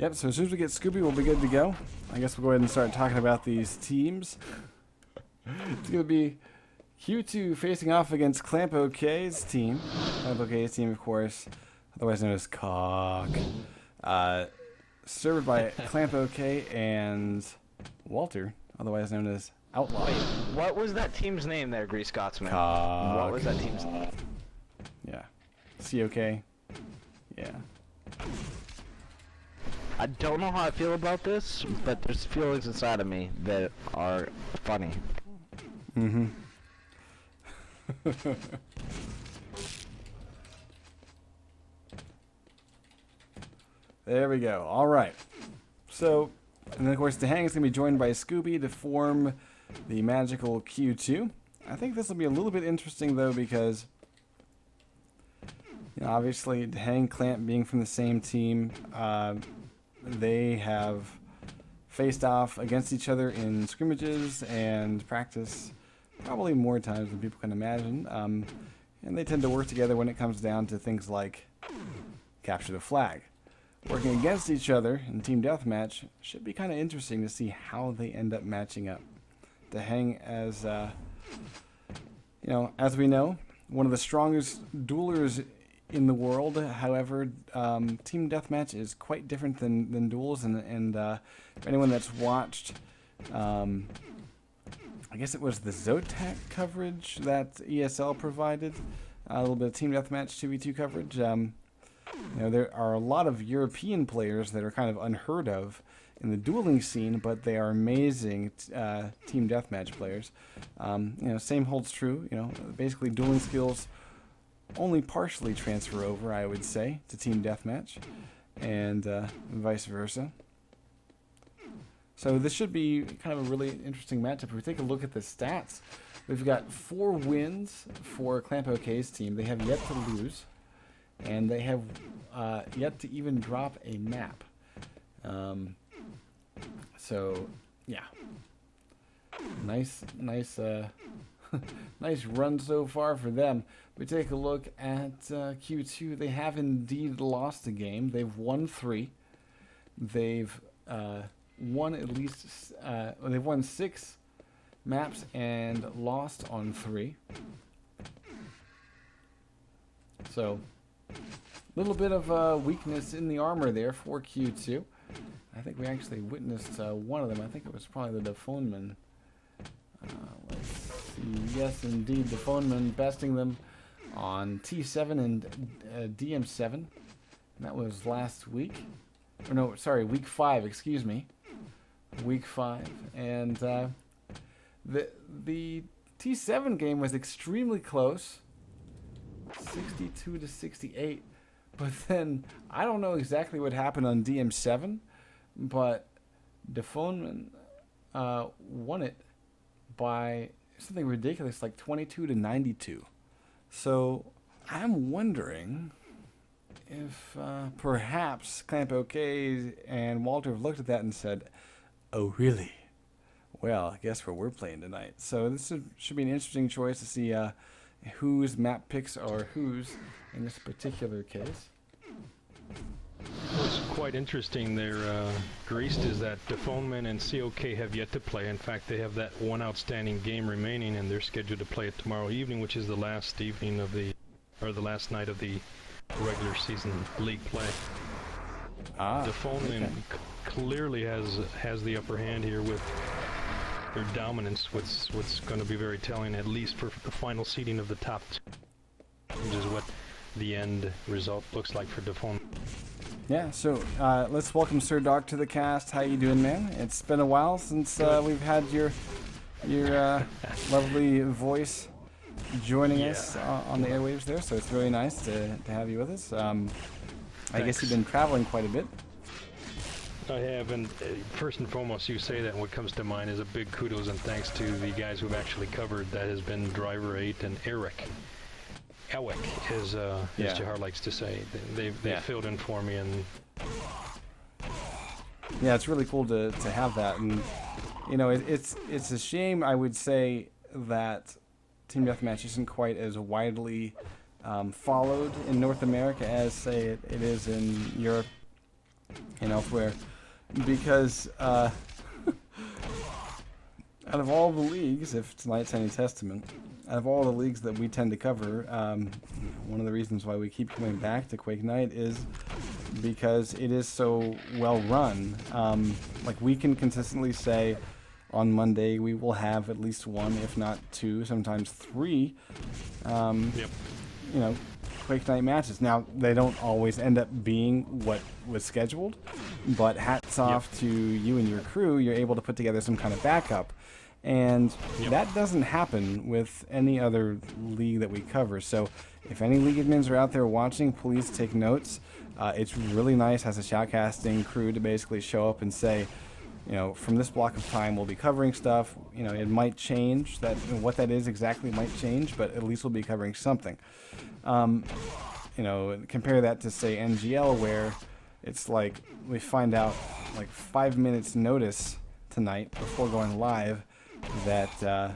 Yep, so as soon as we get Scooby, we'll be good to go. I guess we'll go ahead and start talking about these teams. It's going to be Q2 facing off against cOK's team. cOK's team, of course, otherwise known as cOK. Served by cOK and Walter, otherwise known as Outlaw. Wait, what was that team's name there, Grease Scotsman? cOK. What was that team's name? Yeah. cOK. Yeah. I don't know how I feel about this, but there's feelings inside of me that are funny. Mm-hmm. There we go. All right. So, and then of course, Dehang is going to be joined by Scooby to form the magical Q2. I think this will be a little bit interesting, though, because obviously, Dehang, Clamp being from the same team, they have faced off against each other in scrimmages and practice probably more times than people can imagine. And they tend to work together when it comes down to things like capture the flag. Working against each other in team deathmatch should be kind of interesting to see how they end up matching up. Dehang, as as we know, one of the strongest duelers in the world. However, team deathmatch is quite different than duels, and for anyone that's watched, I guess it was the Zotac coverage that ESL provided, a little bit of team deathmatch 2v2 coverage. There are a lot of European players that are kind of unheard of in the dueling scene, but they are amazing team deathmatch players. Same holds true. Basically dueling skills only partially transfer over, I would say, to team deathmatch, and vice versa. So this should be kind of a really interesting matchup. If we take a look at the stats, we've got 4 wins for cOK's team. They have yet to lose, and they have yet to even drop a map. So yeah, nice nice run so far for them. We take a look at Q2. They have indeed lost a game. They've won 3. They've won at least. They've won 6 maps and lost on 3. So, a little bit of weakness in the armor there for Q2. I think we actually witnessed one of them. I think it was probably the Defoneman. Let's see. Yes, indeed, Defoneman besting them on T7 and DM7. And that was last week. Or no, sorry, week 5, excuse me. Week 5. And the T7 game was extremely close. 62 to 68. But then, I don't know exactly what happened on DM7, but Defoneman won it by something ridiculous, like 22 to 92. So I'm wondering if perhaps cOK and Walter have looked at that and said, "Oh, really? Well, I guess we're playing tonight." So this should be an interesting choice to see whose map picks are whose in this particular case. What's quite interesting there, Greased, is that Defoneman and cOK have yet to play. In fact, they have that one outstanding game remaining, and they're scheduled to play it tomorrow evening, which is the last evening of the last night of the regular season league play. Defoneman clearly has the upper hand here with their dominance, what's going to be very telling, at least for the final seeding of the top, which is what the end result looks like for Defoneman. Yeah, so let's welcome Sir Doc to the cast. How you doing, man? It's been a while since we've had your lovely voice joining us on the airwaves there, so it's really nice to have you with us. I guess you've been traveling quite a bit. I have, and first and foremost, you say that, and what comes to mind is a big kudos and thanks to the guys who've actually covered. That has been Driver 8 and Eric. As Jahar likes to say. They've filled in for me, and yeah, it's really cool to have that. And it's a shame, I would say, that Team Deathmatch isn't quite as widely followed in North America as, say, it is in Europe and elsewhere, because out of all the leagues, if tonight's any testament, out of all the leagues that we tend to cover, one of the reasons why we keep coming back to QuakeNight is because it is so well run. Like, we can consistently say on Monday we will have at least one, if not two, sometimes three, you know, QuakeNight matches. Now, they don't always end up being what was scheduled, but hats off to you and your crew. You're able to put together some kind of backup. And that doesn't happen with any other league that we cover. So if any league admins are out there watching, please take notes. It's really nice as a shoutcasting crew to basically show up and say, you know, from this block of time we'll be covering stuff. You know, it might change, that what that is exactly might change, but at least we'll be covering something. You know, compare that to, say, NGL, where it's like we find out like 5 minutes notice tonight before going live that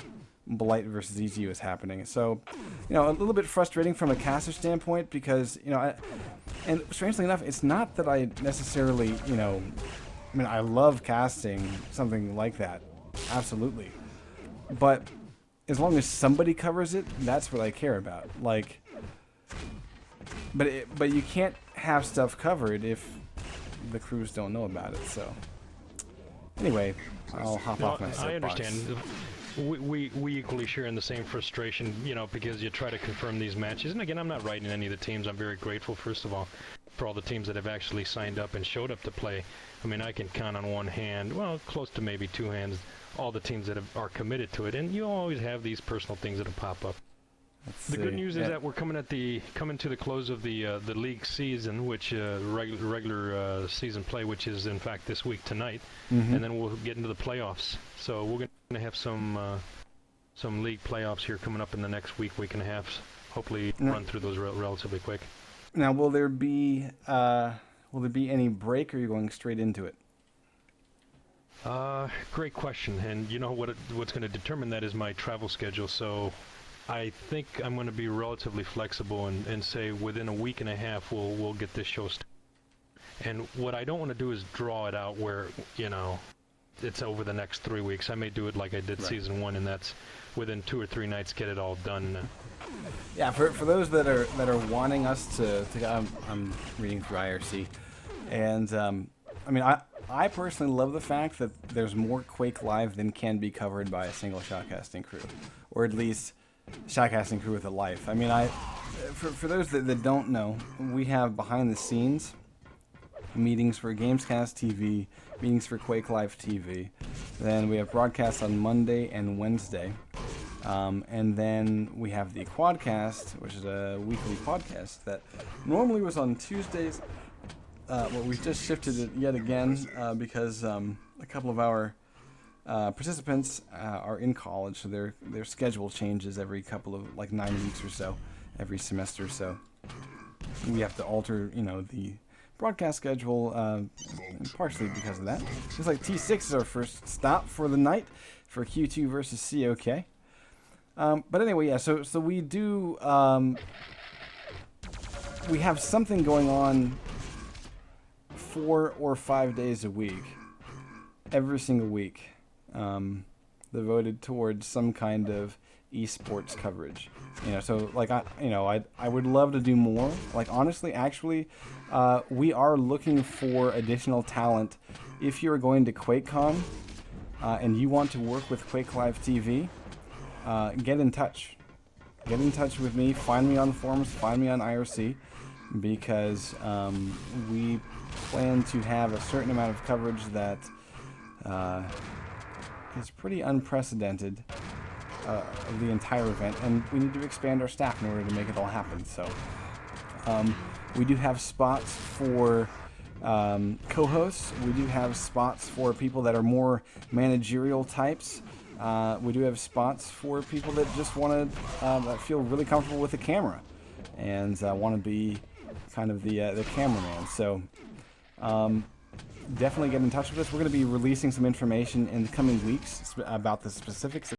Blight versus EGU is happening. So, you know, a little bit frustrating from a caster standpoint, because, you know, and strangely enough, it's not that I necessarily, you know, I mean, I love casting something like that, absolutely. But as long as somebody covers it, that's what I care about. Like, but you can't have stuff covered if the crews don't know about it. So anyway, I'll hop off my soapbox. I understand. We equally share in the same frustration, you know, because you try to confirm these matches. And again, I'm not writing any of the teams. I'm very grateful, first of all, for all the teams that have actually signed up and showed up to play. I mean, I can count on one hand, well, close to maybe two hands, all the teams that are committed to it. And you always have these personal things that'll pop up. The good news is that we're coming to the close of the league season, which regular season play, which is in fact this week tonight, and then we'll get into the playoffs. So we're going to have some league playoffs here coming up in the next week and a half. Hopefully, run through those relatively quick. Now, will there be any break, or are you going straight into it? Great question, and you know what's going to determine that is my travel schedule. So I think I'm going to be relatively flexible and say within a week and a half we'll get this show started. And what I don't want to do is draw it out where, you know, it's over the next 3 weeks. I may do it like I did season 1, and that's within 2 or 3 nights get it all done. Yeah, for those that are wanting us to I'm reading through IRC, and I mean, I personally love the fact that there's more Quake Live than can be covered by a single shotcasting crew, or at least shotcasting crew with a life. I mean, for those that don't know, we have behind the scenes meetings for Gamescast TV, meetings for Quake Live TV. Then we have broadcasts on Monday and Wednesday. And then we have the Quadcast, which is a weekly podcast that normally was on Tuesdays. Well, we've just shifted it yet again because a couple of our participants are in college, so their schedule changes every couple of, like, 9 weeks or so, every semester. So we have to alter, you know, the broadcast schedule, partially because of that. Looks like T6 is our first stop for the night for Q2 versus cOK. But anyway, yeah. So we do. We have something going on 4 or 5 days a week, every single week, devoted towards some kind of esports coverage. You know, so like I would love to do more. Like, honestly, actually, we are looking for additional talent. If you're going to QuakeCon and you want to work with Quake Live TV, get in touch. Get in touch with me. Find me on forums. Find me on IRC, because we plan to have a certain amount of coverage that is pretty unprecedented of the entire event, and we need to expand our staff in order to make it all happen. So we do have spots for co-hosts. We do have spots for people that are more managerial types. We do have spots for people that just want to feel really comfortable with the camera and want to be kind of the cameraman. So definitely get in touch with us. We're going to be releasing some information in the coming weeks about the specifics